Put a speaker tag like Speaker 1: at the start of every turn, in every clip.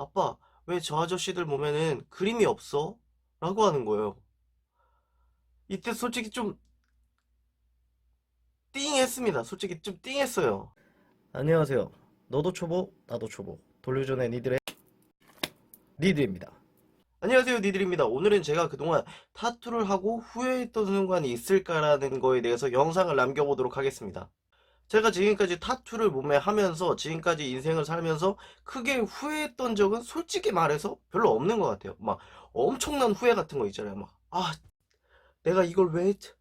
Speaker 1: 아빠, 왜 저 아저씨들 몸에는 그림이 없어? 라고 하는 거예요. 이때 솔직히 좀 띵했습니다. 솔직히 좀 띵했어요. 안녕하세요. 너도 초보, 나도 초보. 돌려전의 니들입니다. 안녕하세요, 니들입니다. 오늘은 제가 그동안 타투를 하고 후회했던 순간이 있을까라는 거에 대해서 영상을 남겨보도록 하겠습니다. 제가 지금까지 타투를 몸에 하면서 지금까지 인생을 살면서 크게 후회했던 적은 솔직히 말해서 별로 없는 것 같아요. 막 엄청난 후회 같은 거 있잖아요. 막, 내가 이걸 왜 했지?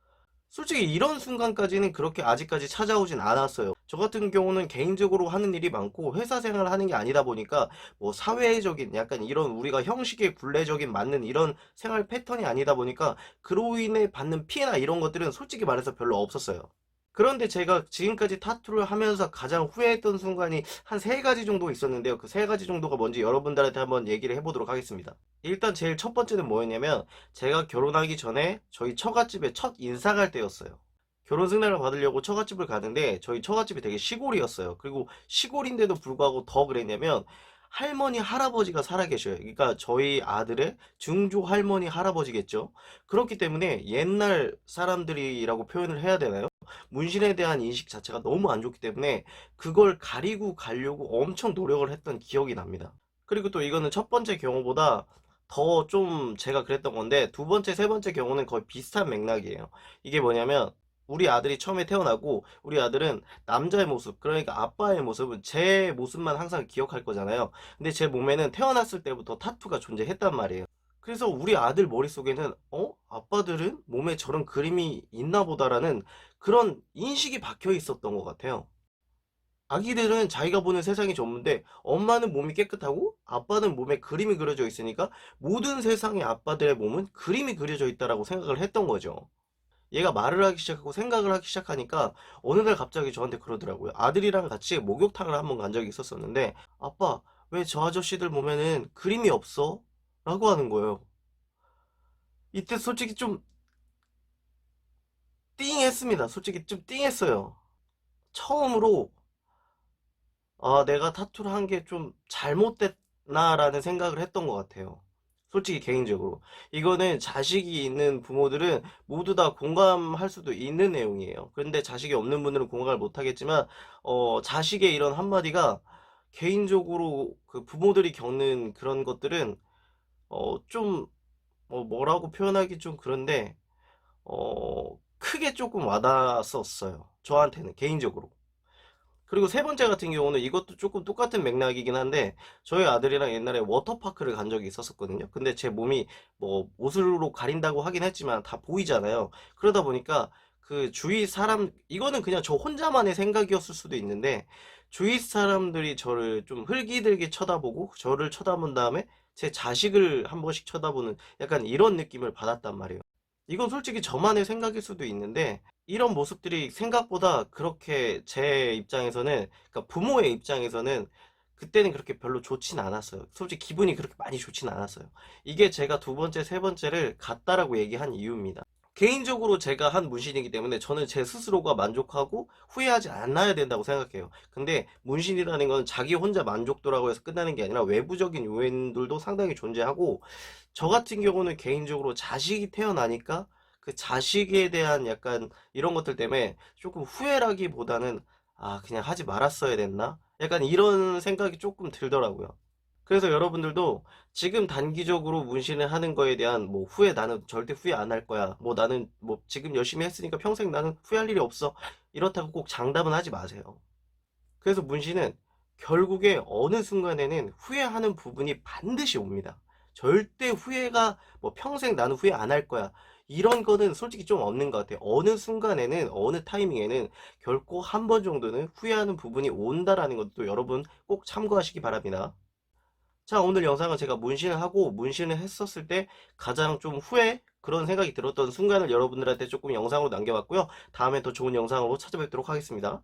Speaker 1: 솔직히 이런 순간까지는 그렇게 아직까지 찾아오진 않았어요. 저 같은 경우는 개인적으로 하는 일이 많고 회사 생활을 하는 게 아니다 보니까 뭐 사회적인 약간 이런 우리가 형식의 굴레적인 맞는 이런 생활 패턴이 아니다 보니까 그로 인해 받는 피해나 이런 것들은 솔직히 말해서 별로 없었어요. 그런데 제가 지금까지 타투를 하면서 가장 후회했던 순간이 한 세 가지 정도 있었는데요. 그 세 가지 정도가 뭔지 여러분들한테 한번 얘기를 해보도록 하겠습니다. 일단 제일 첫 번째는 뭐였냐면 제가 결혼하기 전에 저희 처갓집에 첫 인사 갈 때였어요. 결혼 승낙을 받으려고 처갓집을 가는데 저희 처갓집이 되게 시골이었어요. 그리고 시골인데도 불구하고 더 그랬냐면 할머니 할아버지가 살아 계셔요. 그러니까 저희 아들의 증조 할머니 할아버지겠죠. 그렇기 때문에 옛날 사람들이라고 표현을 해야 되나요? 문신에 대한 인식 자체가 너무 안 좋기 때문에 그걸 가리고 가려고 엄청 노력을 했던 기억이 납니다. 그리고 또 이거는 첫 번째 경우보다 더 좀 제가 그랬던 건데 두 번째, 세 번째 경우는 거의 비슷한 맥락이에요. 이게 뭐냐면 우리 아들이 처음에 태어나고 우리 아들은 남자의 모습, 그러니까 아빠의 모습은 제 모습만 항상 기억할 거잖아요. 근데 제 몸에는 태어났을 때부터 타투가 존재했단 말이에요. 그래서 우리 아들 머릿속에는 아빠들은 몸에 저런 그림이 있나 보다라는 그런 인식이 박혀 있었던 것 같아요. 아기들은 자기가 보는 세상이 전부인데 엄마는 몸이 깨끗하고 아빠는 몸에 그림이 그려져 있으니까 모든 세상의 아빠들의 몸은 그림이 그려져 있다라고 생각을 했던 거죠. 얘가 말을 하기 시작하고 생각을 하기 시작하니까 어느 날 갑자기 저한테 그러더라고요. 아들이랑 같이 목욕탕을 한번 간 적이 있었었는데 아빠, 왜 저 아저씨들 몸에는 그림이 없어? 라고 하는 거예요. 이때 솔직히 좀 띵했습니다. 솔직히 좀 띵했어요. 처음으로 내가 타투를 한 게 좀 잘못됐나라는 생각을 했던 것 같아요. 솔직히 개인적으로. 이거는 자식이 있는 부모들은 모두 다 공감할 수도 있는 내용이에요. 그런데 자식이 없는 분들은 공감을 못 하겠지만, 자식의 이런 한마디가 개인적으로 그 부모들이 겪는 그런 것들은, 좀, 뭐라고 표현하기 좀 그런데, 크게 조금 와닿았었어요. 저한테는, 개인적으로. 그리고 세 번째 같은 경우는 이것도 조금 똑같은 맥락이긴 한데 저희 아들이랑 옛날에 워터파크를 간 적이 있었거든요. 근데 제 몸이 뭐 옷으로 가린다고 하긴 했지만 다 보이잖아요. 그러다 보니까 그 주위 사람, 이거는 그냥 저 혼자만의 생각이었을 수도 있는데 주위 사람들이 저를 좀 흘기들게 쳐다보고 저를 쳐다본 다음에 제 자식을 한 번씩 쳐다보는 약간 이런 느낌을 받았단 말이에요. 이건 솔직히 저만의 생각일 수도 있는데 이런 모습들이 생각보다 그렇게 제 입장에서는, 그러니까 부모의 입장에서는 그때는 그렇게 별로 좋진 않았어요. 솔직히 기분이 그렇게 많이 좋진 않았어요. 이게 제가 두 번째, 세 번째를 같다라고 얘기한 이유입니다. 개인적으로 제가 한 문신이기 때문에 저는 제 스스로가 만족하고 후회하지 않아야 된다고 생각해요. 근데 문신이라는 건 자기 혼자 만족도라고 해서 끝나는 게 아니라 외부적인 요인들도 상당히 존재하고 저 같은 경우는 개인적으로 자식이 태어나니까 그 자식에 대한 약간 이런 것들 때문에 조금 후회라기보다는 그냥 하지 말았어야 됐나? 약간 이런 생각이 조금 들더라고요. 그래서 여러분들도 지금 단기적으로 문신을 하는 거에 대한 뭐 후회, 나는 절대 후회 안 할 거야. 뭐 나는 뭐 지금 열심히 했으니까 평생 나는 후회할 일이 없어. 이렇다고 꼭 장담은 하지 마세요. 그래서 문신은 결국에 어느 순간에는 후회하는 부분이 반드시 옵니다. 절대 후회가 뭐 평생 나는 후회 안 할 거야. 이런 거는 솔직히 좀 없는 것 같아요. 어느 순간에는, 어느 타이밍에는 결코 한 번 정도는 후회하는 부분이 온다라는 것도 여러분 꼭 참고하시기 바랍니다. 자, 오늘 영상은 제가 문신을 하고 문신을 했었을 때 가장 좀 후회, 그런 생각이 들었던 순간을 여러분들한테 조금 영상으로 남겨봤고요. 다음에 더 좋은 영상으로 찾아뵙도록 하겠습니다.